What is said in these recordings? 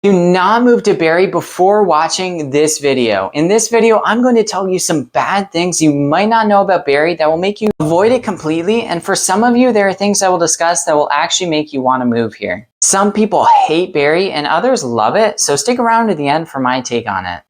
Do not move to Barre before watching this video. In this video, I'm going to tell you some bad things you might not know about Barre that will make you avoid it completely. And for some of you, there are things I will discuss that will actually make you want to move here. Some people hate Barre and others love it, so stick around to the end for my take on it.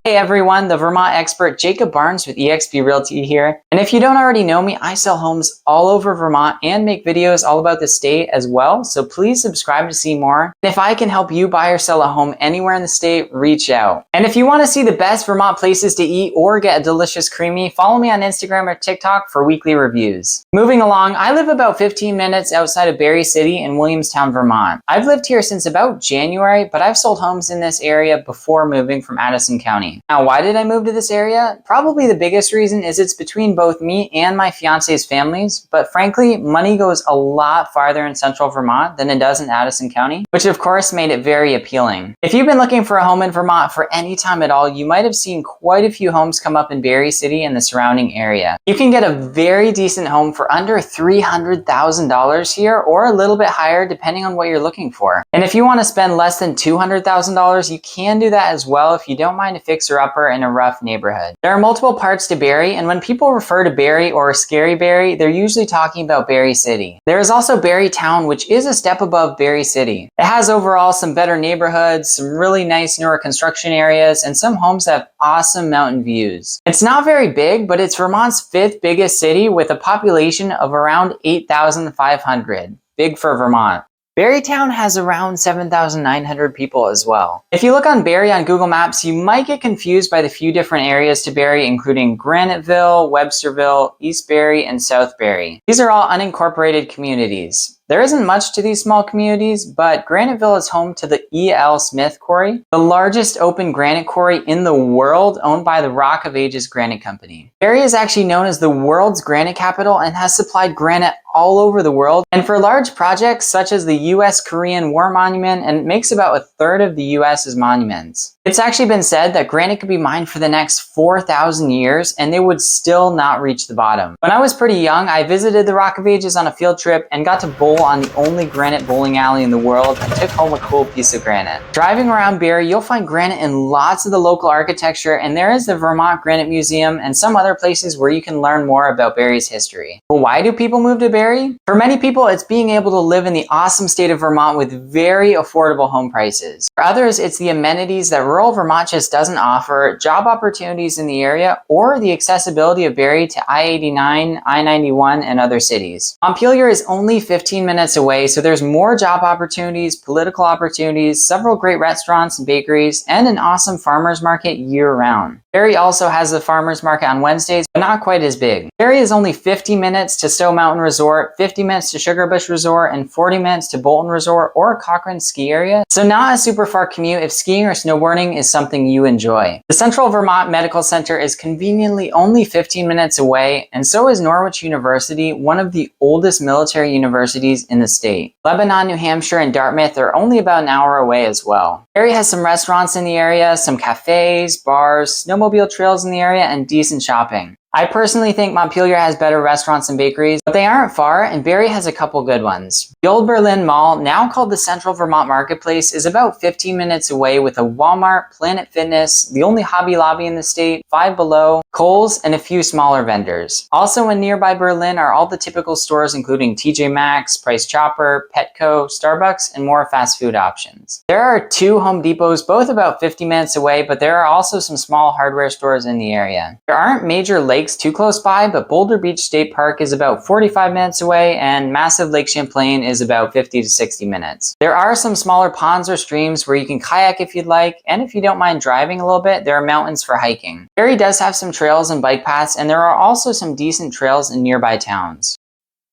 Hey everyone, the Vermont expert Jacob Barnes with eXp Realty here. And if you don't already know me, I sell homes all over Vermont and make videos all about the state as well. So please subscribe to see more. And if I can help you buy or sell a home anywhere in the state, reach out. And if you want to see the best Vermont places to eat or get a delicious creamy, follow me on Instagram or TikTok for weekly reviews. Moving along, I live about 15 minutes outside of Barre City in Williamstown, Vermont. I've lived here since about January, but I've sold homes in this area before moving from Addison County. Now, why did I move to this area? Probably the biggest reason is it's between both me and my fiance's families, but frankly, money goes a lot farther in central Vermont than it does in Addison County, which of course made it very appealing. If you've been looking for a home in Vermont for any time at all, you might have seen quite a few homes come up in Barre City and the surrounding area. You can get a very decent home for under $300,000 here, or a little bit higher depending on what you're looking for. And if you want to spend less than $200,000, you can do that as well if you don't mind a fixer-upper in a rough neighborhood. There are multiple parts to Barre, and when people refer to Barre or Scary Barre, they're usually talking about Barre City. There is also Barre Town, which is a step above Barre City. It has overall some better neighborhoods, some really nice newer construction areas, and some homes that have awesome mountain views. It's not very big, but it's Vermont's 5th biggest city with a population of around 8,500. Big for Vermont. Barre Town has around 7,900 people as well. If you look on Barre on Google Maps, you might get confused by the few different areas to Barre, including Graniteville, Websterville, East Barre, and South Barre. These are all unincorporated communities. There isn't much to these small communities, but Graniteville is home to the E.L. Smith Quarry, the largest open granite quarry in the world, owned by the Rock of Ages Granite Company. Barre is actually known as the world's granite capital and has supplied granite all over the world, and for large projects such as the U.S.-Korean War Monument, and it makes about a third of the U.S.'s monuments. It's actually been said that granite could be mined for the next 4,000 years and they would still not reach the bottom. When I was pretty young, I visited the Rock of Ages on a field trip and got to bowl on the only granite bowling alley in the world and took home a cool piece of granite. Driving around Barre, you'll find granite in lots of the local architecture, and there is the Vermont Granite Museum and some other places where you can learn more about Barre's history. But why do people move to Barre? For many people, it's being able to live in the awesome state of Vermont with very affordable home prices. For others, it's the amenities that rural Vermont just doesn't offer, job opportunities in the area, or the accessibility of Barre to I-89, I-91, and other cities. Montpelier is only 15 minutes away, so there's more job opportunities, political opportunities, several great restaurants and bakeries, and an awesome farmers market year-round. Barre also has a farmers market on Wednesdays, but not quite as big. Barre is only 50 minutes to Stowe Mountain Resort, 50 minutes to Sugarbush Resort, and 40 minutes to Bolton Resort or Cochrane ski area, so not a super far commute if skiing or snowboarding is something you enjoy. The Central Vermont Medical Center is conveniently only 15 minutes away, and so is Norwich University, one of the oldest military universities in the state. Lebanon, New Hampshire, and Dartmouth are only about an hour away as well. Barre has some restaurants in the area, some cafes, bars, snowmobile trails in the area, and decent shopping. I personally think Montpelier has better restaurants and bakeries, but they aren't far, and Barre has a couple good ones. The Old Berlin Mall, now called the Central Vermont Marketplace, is about 15 minutes away with a Walmart, Planet Fitness, the only Hobby Lobby in the state, Five Below, Kohl's, and a few smaller vendors. Also in nearby Berlin are all the typical stores including TJ Maxx, Price Chopper, Petco, Starbucks, and more fast food options. There are 2 Home Depots, both about 50 minutes away, but there are also some small hardware stores in the area. There aren't major lakes too close by, but Boulder Beach State Park is about 45 minutes away, and massive Lake Champlain is about 50 to 60 minutes. There are some smaller ponds or streams where you can kayak if you'd like, and if you don't mind driving a little bit, there are mountains for hiking. Barre does have some trails and bike paths, and there are also some decent trails in nearby towns.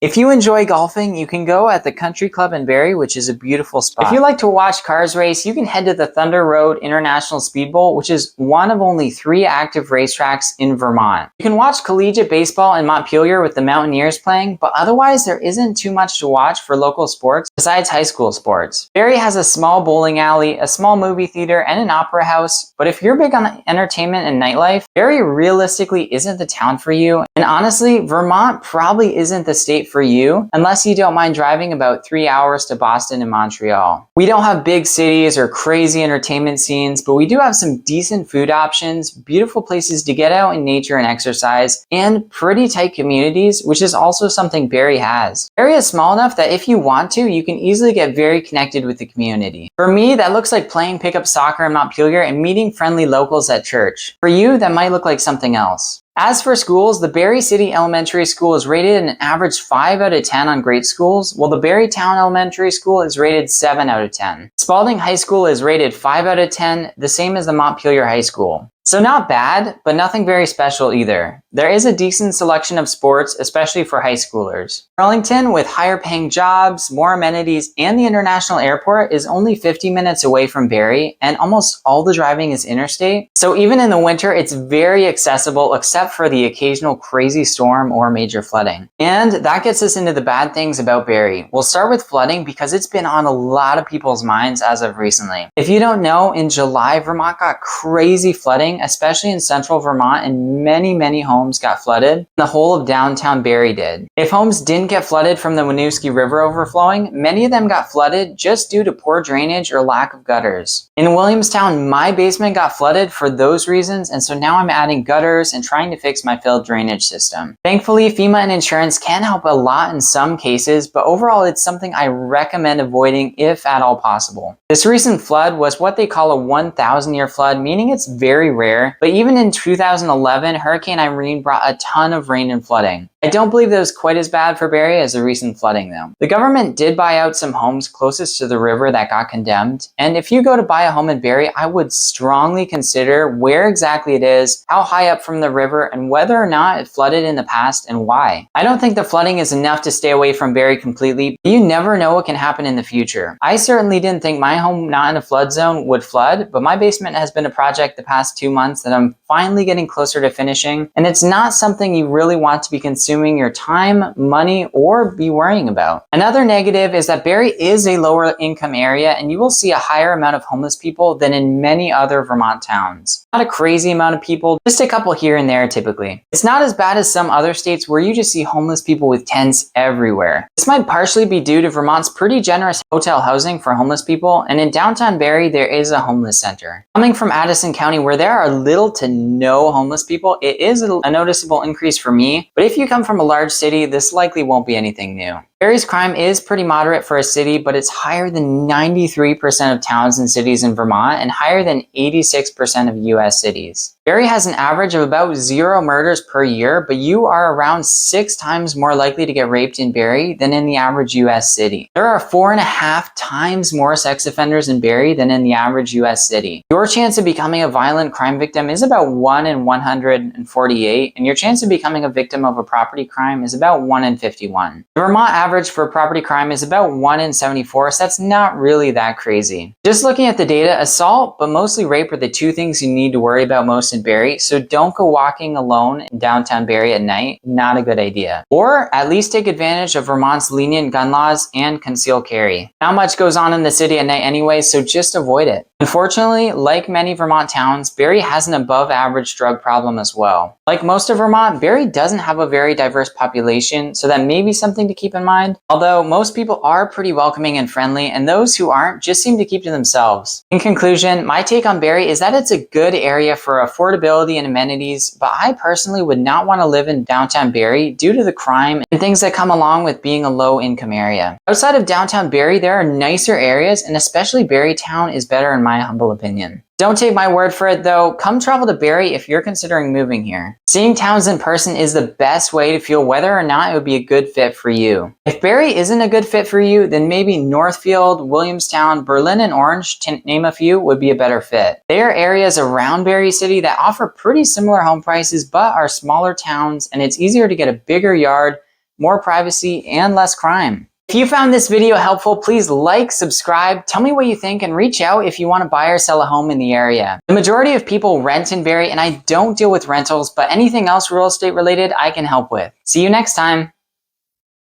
If you enjoy golfing, you can go at the Country Club in Barre, which is a beautiful spot. If you like to watch cars race, you can head to the Thunder Road International Speed Bowl, which is one of only 3 active racetracks in Vermont. You can watch collegiate baseball in Montpelier with the Mountaineers playing, but otherwise there isn't too much to watch for local sports, besides high school sports. Barre has a small bowling alley, a small movie theater, and an opera house, but if you're big on entertainment and nightlife, Barre realistically isn't the town for you. And honestly, Vermont probably isn't the state for you unless you don't mind driving about 3 hours to Boston and Montreal. We don't have big cities or crazy entertainment scenes, but we do have some decent food options, beautiful places to get out in nature and exercise, and pretty tight communities, which is also something Barre has. Barre is small enough that if you want to, you can easily get very connected with the community. For me, that looks like playing pickup soccer in Montpelier and meeting friendly locals at church. For you, that might look like something else. As for schools, the Barre City Elementary School is rated an average 5 out of 10 on great schools, while the Barre Town Elementary School is rated 7 out of 10. Spalding High School is rated 5 out of 10, the same as the Montpelier High School. So not bad, but nothing very special either. There is a decent selection of sports, especially for high schoolers. Burlington, with higher paying jobs, more amenities, and the international airport, is only 50 minutes away from Barre, and almost all the driving is interstate. So even in the winter, it's very accessible except for the occasional crazy storm or major flooding. And that gets us into the bad things about Barre. We'll start with flooding because it's been on a lot of people's minds as of recently. If you don't know, in July, Vermont got crazy flooding, especially in central Vermont, and many homes got flooded. The whole of downtown Barre did. If homes didn't get flooded from the Winooski River overflowing, many of them got flooded just due to poor drainage or lack of gutters. In Williamstown, my basement got flooded for those reasons, and so now I'm adding gutters and trying to fix my failed drainage system. Thankfully, FEMA and insurance can help a lot in some cases, but overall it's something I recommend avoiding if at all possible. This recent flood was what they call a 1,000-year flood, meaning it's very rare, but even in 2011, Hurricane Irene brought a ton of rain and flooding. I don't believe that was quite as bad for Barre as the recent flooding though. The government did buy out some homes closest to the river that got condemned, and if you go to buy a home in Barre, I would strongly consider where exactly it is, how high up from the river, and whether or not it flooded in the past and why. I don't think the flooding is enough to stay away from Barre completely, but you never know what can happen in the future. I certainly didn't think my home not in a flood zone would flood, but my basement has been a project the past 2 months that I'm finally getting closer to finishing, and it's not something you really want to be consuming your time, money, or be worrying about. Another negative is that Barre is a lower income area, and you will see a higher amount of homeless people than in many other Vermont towns. Not a crazy amount of people, just a couple here and there typically. It's not as bad as some other states where you just see homeless people with tents everywhere. This might partially be due to Vermont's pretty generous hotel housing for homeless people, and in downtown Barre there is a homeless center. Coming from Addison County where there are little to no homeless people, it is a noticeable increase for me, but if you come from a large city, this likely won't be anything new. Barre's crime is pretty moderate for a city, but it's higher than 93% of towns and cities in Vermont and higher than 86% of US cities. Barre has an average of about 0 murders per year, but you are around 6 times more likely to get raped in Barre than in the average US city. There are 4.5 times more sex offenders in Barre than in the average US city. Your chance of becoming a violent crime victim is about 1 in 148, and your chance of becoming a victim of a property crime is about 1 in 51. The Vermont average for property crime is about 1 in 74, so that's not really that crazy. Just looking at the data, assault, but mostly rape are the 2 things you need to worry about most in Barre, so don't go walking alone in downtown Barre at night, not a good idea. Or at least take advantage of Vermont's lenient gun laws and concealed carry. Not much goes on in the city at night anyway, so just avoid it. Unfortunately, like many Vermont towns, Barre has an above average drug problem as well. Like most of Vermont, Barre doesn't have a very diverse population, so that may be something to keep in mind. Although most people are pretty welcoming and friendly, and those who aren't just seem to keep to themselves. In conclusion, my take on Barre is that it's a good area for affordability and amenities, but I personally would not want to live in downtown Barre due to the crime and things that come along with being a low income area. Outside of downtown Barre, there are nicer areas, and especially Barre Town is better in my humble opinion. Don't take my word for it though, come travel to Barre if you're considering moving here. Seeing towns in person is the best way to feel whether or not it would be a good fit for you. If Barre isn't a good fit for you, then maybe Northfield, Williamstown, Berlin, and Orange, to name a few, would be a better fit. They are areas around Barre City that offer pretty similar home prices but are smaller towns, and it's easier to get a bigger yard, more privacy, and less crime. If you found this video helpful, please like, subscribe, tell me what you think, and reach out if you want to buy or sell a home in the area. The majority of people rent in Barre, and I don't deal with rentals, but anything else real estate related I can help with. See you next time.